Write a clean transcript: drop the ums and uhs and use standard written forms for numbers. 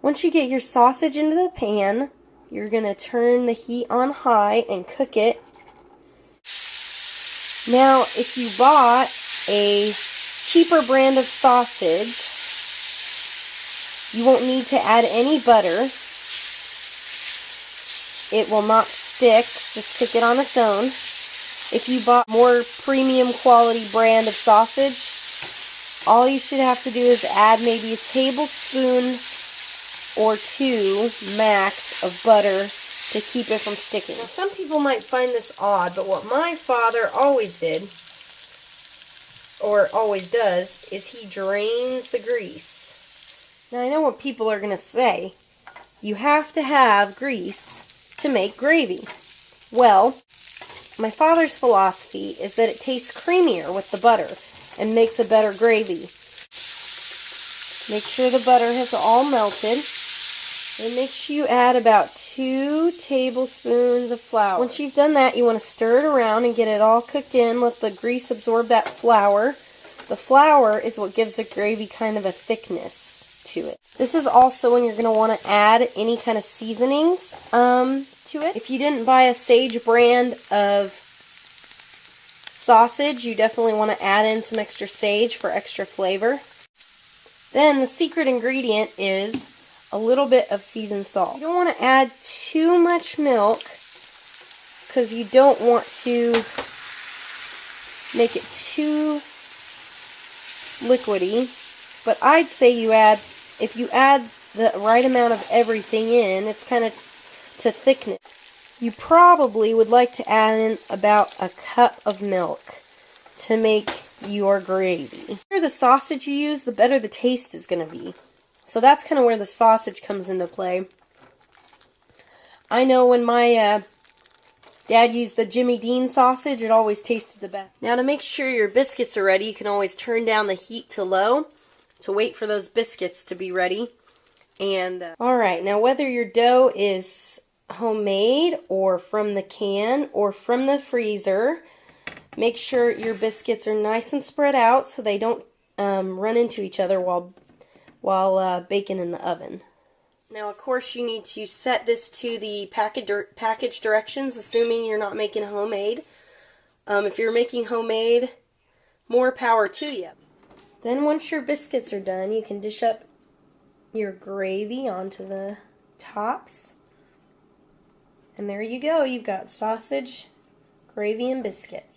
Once you get your sausage into the pan, you're going to turn the heat on high and cook it. Now, if you bought a cheaper brand of sausage, you won't need to add any butter. It will not stick. Just cook it on its own. If you bought more premium quality brand of sausage, all you should have to do is add maybe a tablespoon or two max of butter to keep it from sticking. Now, some people might find this odd, but what my father always did, or always does, is he drains the grease. Now, I know what people are going to say. You have to have grease to make gravy. Well, my father's philosophy is that it tastes creamier with the butter and makes a better gravy. Make sure the butter has all melted. And make sure you add about 2 tablespoons of flour. Once you've done that, you want to stir it around and get it all cooked in. Let the grease absorb that flour. The flour is what gives the gravy kind of a thickness to it. This is also when you're going to want to add any kind of seasonings to it. If you didn't buy a Sage brand of sausage, you definitely want to add in some extra sage for extra flavor. Then the secret ingredient is a little bit of seasoned salt. You don't want to add too much milk because you don't want to make it too liquidy. But I'd say if you add the right amount of everything in, it's kind of to thickness. You probably would like to add in about a cup of milk to make your gravy. The better the sausage you use, the better the taste is going to be. So that's kind of where the sausage comes into play. I know when my dad used the Jimmy Dean sausage, it always tasted the best. Now, to make sure your biscuits are ready, you can always turn down the heat to low to wait for those biscuits to be ready. And alright, now whether your dough is homemade or from the can or from the freezer, make sure your biscuits are nice and spread out so they don't run into each other while baking in the oven. Now, of course, you need to set this to the package directions, assuming you're not making homemade. If you're making homemade, more power to you. Then once your biscuits are done, you can dish up your gravy onto the tops. And there you go. You've got sausage, gravy, and biscuits.